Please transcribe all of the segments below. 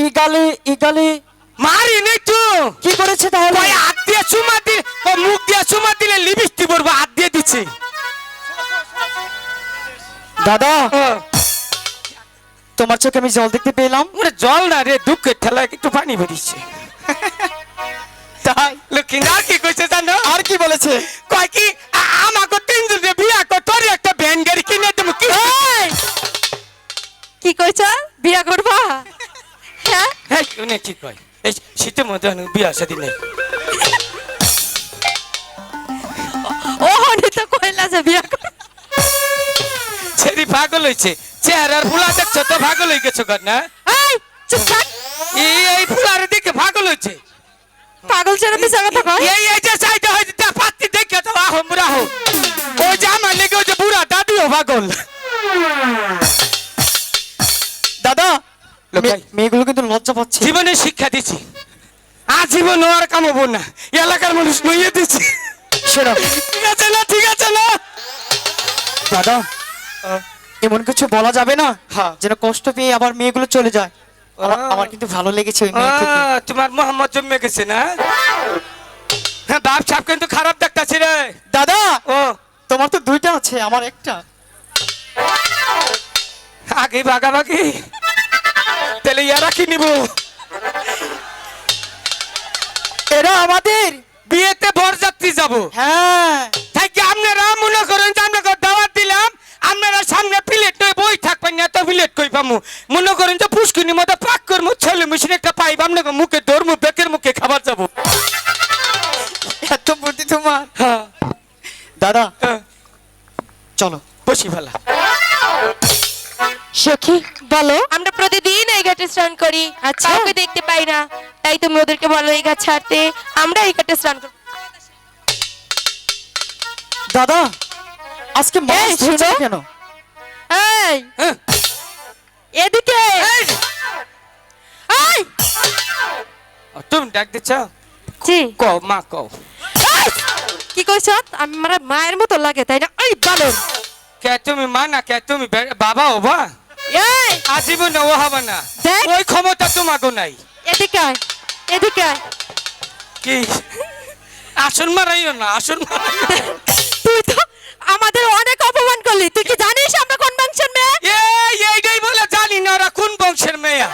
ইগালে ইগালে মারি নেই তো কি করেছে তাহলে? ওই হাত দিয়ে চুমা দিলে ও মুখ দিয়ে চুমা দিলে লিপস্টিক পরবো হাত দিয়ে দিচ্ছে দাদা তোমার চোখে আমি জল দেখতে পেলাম। ওরে জল না রে দুঃখের ঠেলায় একটু পানি বেরিয়েছে তাই লক্ষ্মীনাথ কি কইছে জানো আর কি বলেছে? কয় কি আমাকে তিনজন বিয়া কর তোর একটা ভ্যান গাড়ি কিনে দেবো কি কি কইছ বিয়া করবা? হ্যাঁ হ্যাঁ উনি কি কয় এই শীতের মধ্যে বিয়া শাদী নেই ও হনি তো কইলা যে বিয়া কর ছেড়ি পাগল হয়েছে চেহারার ফুলা দেখছো তো পাগল হয়ে গেছো কর না এই চুপ থাক এই ফুলার দিকে পাগল হয়েছে পাগল ছেড়ে মিছা কথা কয় এই যে চাইতে হয়তো তা পাত্তি দেখে তো আহো মুরা হো ও যে আমার লেগে ওই যে বুড়া দাদিও পাগল দাদা লোকাই। মেয়েগুলো কিন্তু লজ্জা পাচ্ছে। জীবনে শিক্ষা দিছি আজীবন আর কামাবো না এলাকার মানুষ নইয়ে দিছি শোনো ঠিক আছে না ঠিক আছে না দাদা এমন কিছু বলা যাবে না হ্যাঁ। যেন কষ্ট পেয়ে আবার মেয়েগুলো চলে যায়। আমার কিন্তু ভালো লেগেছে ওই মেয়ে থেকে। তোমার মোহাম্মদ জন্মে গেছে না হ্যাঁ বাপ সাপ কিন্তু খারাপ দেখতাছি রে দাদা ও তোমার তো দুইটা আছে আমার একটা। আগে ভাগাভাগি তাহলে ইয়ারা কি নিব এরা আমাদের বিয়েতে বরযাত্রী যাব হ্যাঁ তাই কি আপনারা মনে করেন যে আপনাকে দাওয়াত দিলাম আপনারা সামনে প্লেট নয় বই থাকবেন না তো প্লেট কই পামু মনে করেন যে পুষ্কিনির মধ্যে পাক করমু ছেলে মেশিন একটা পাইব আপনাকে মুখে ধরমু বেকের মুখে খাবার যাব এত বুদ্ধি তোমার। হ্যাঁ দাদা হ্যাঁ, চলো বসি ফেলা সখী বলো আমরা প্রতিদিন এই ঘাটে স্নান করি আচ্ছা কাউকে দেখতে পাই না তাই তুমি ওদেরকে বলো এই ঘাট ছাড়তে আমরা এই ঘাটে স্নান করব দাদা আজকে মাছ এই, ধরছে শোনো। কেন? এই হ্যাঁ, এদিকে এই, এই তুমি ডাক দিচ্ছ জি কও মা কও এই! কি কইছ আমার মায়ের মতো লাগে তাই না এই বালন কে তুমি মা না কে তুমি বাবা হবা এই আজীবন ও হবে না দেখ। ওই ক্ষমতা তোমাকে নাই এদিকে আয়, এদিকে আয়। কি আসন মারাইও না আসন মারাইও না। তুই তো আমাদের অনেক অপমান করলি তুই কি জানিস আমরা কোন বংশের মেয়ে এইটাই বলে জানি না ওরা কোন বংশের মেয়া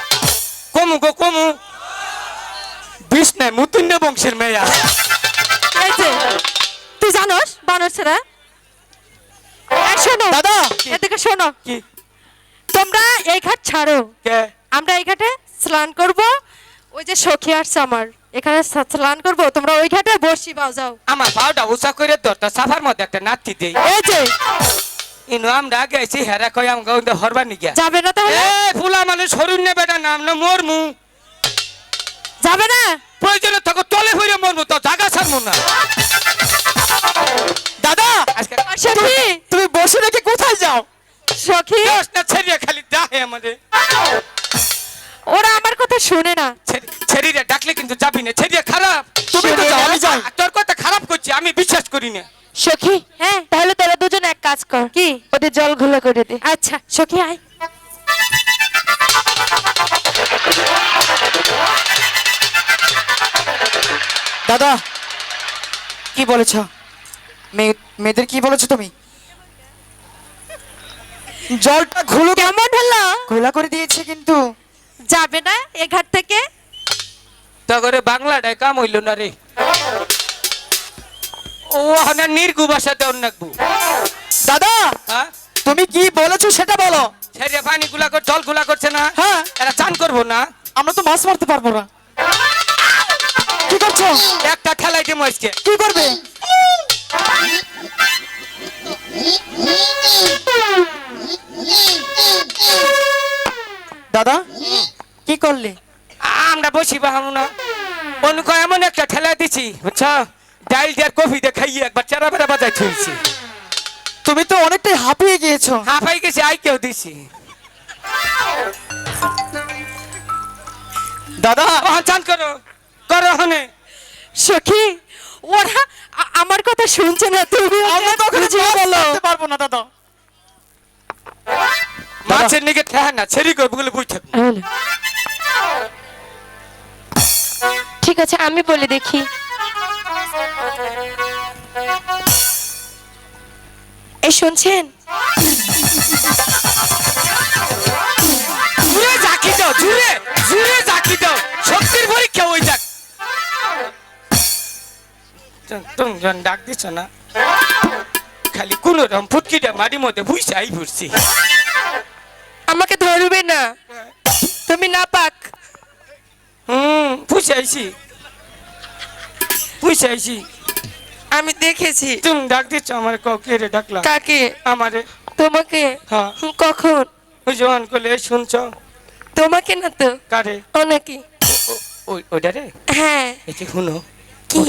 কমু গো কমু বিষ্ণু মুতুন্য বংশের মেয়া এই যে তুই জানোস বানর ছেড়া এই শোনো দাদা এদিকে শোনো কি তোমরা এই ঘাট ছাড়ো কে আমরা এই ঘাটে স্নান করব ওই যে সখী আসছে আমার এখানে স্নান করব তোমরা ওই ঘাটে বসি বাও যাও আমার পাউডা উঁচা করে তোরটা সাফার মধ্যে একটা নাতি দেই এই যে ইনো আমরা গেছি হেরা কই আমগা হরবার নিগা যাবে না তাহলে এ ফুলা মানুষ হরুন নে বেটা নাম না মরমু যাবে না প্রয়োজনে থাকো তলে হইরে মরমু তো জায়গা ছাড়মু না দাদা আজকে সখী তুমি বসে রেখে কোথায় যাও? সখী দোষ না ছেড়িয়ে খালি ডাহে আমাদের ওরা আমার কথা শুনে না ছেড়িয়ে ডাকলে কিন্তু যাবি না ছেড়িয়ে খারাপ তুমি তো যাও, আমি যাই। তোর কথা খারাপ করছি আমি বিশ্বাস করি না সখী হ্যাঁ তাহলে তোরা দুজন এক কাজ কর কি ওদের জল ঘুলো করে দে আচ্ছা সখী আয় দাদা কি বলেছ? মেয়েদের কি বলেছো তুমি? জলটা ঘুলো কেমন হলো ঘোলা করে দিয়েছে কিন্তু যাবে না এ ঘাট থেকে তা করে বাংলাটায় কাম হইল না রে ও হানা নির্গু ভাষাতে অন্যাকবু দাদা হ্যাঁ তুমি কি বলেছো সেটা বলো। ছেড়ে পানি গুলা কর জল গুলা করছে না হ্যাঁ এরা চান করবো না আমরা তো মাছ মারতে পারবো না। কি করছো? একটা ঠেলাই দিমু আজকে কি করবে? দাদা কি করলে? আমরা বসি বাহামু না অনুক এমন একটা ঠেলাই দিছি বুঝছো ডাইল দিয়ে কফি দিয়ে খাইয়ে একবার চেরা বেড়া বাজাই থইছি তুমি তো অনেকটাই হাঁপিয়ে গিয়েছো। হাঁপাই গেছি আই কেউ দিছি দাদা চান করো করো হনে সখী ওরা আমার কথা শুনছে না তুমি আমরা তো ওখানে বুঝিয়ে মাছ বলো মারতে পারবো না দাদা। মাছের নিকে ঠেহা না ছেড়ি করবো বলে বুঝ থাকবো হলো। ঠিক আছে আমি বলে দেখি। এই শুনছেন? জুড়ে জাকি দাও, জুড়ে জুড়ে জাকি দাও, শক্তির পরীক্ষা ওই যাক। তুমি যখন ডাক দিছ না, খালি কোন রকম ফুটকিটা মাটির মধ্যে ভুইসাই ভরছি। আমাকে ধরবে না, তুমি না পাক। ভুইসাইছি ভুইসাইছি। আমি দেখেছি। তুমি ডাক দিচ্ছ আমার, কে রে ডাকলা? কাকে? আমারে। তোমাকে? হ্যাঁ। কখন? ওই জোয়ান করলে শুনছ? তোমাকে না তো, কারে? অনেকে। ওইটা রে। হ্যাঁ। এই যে শুনো, কি?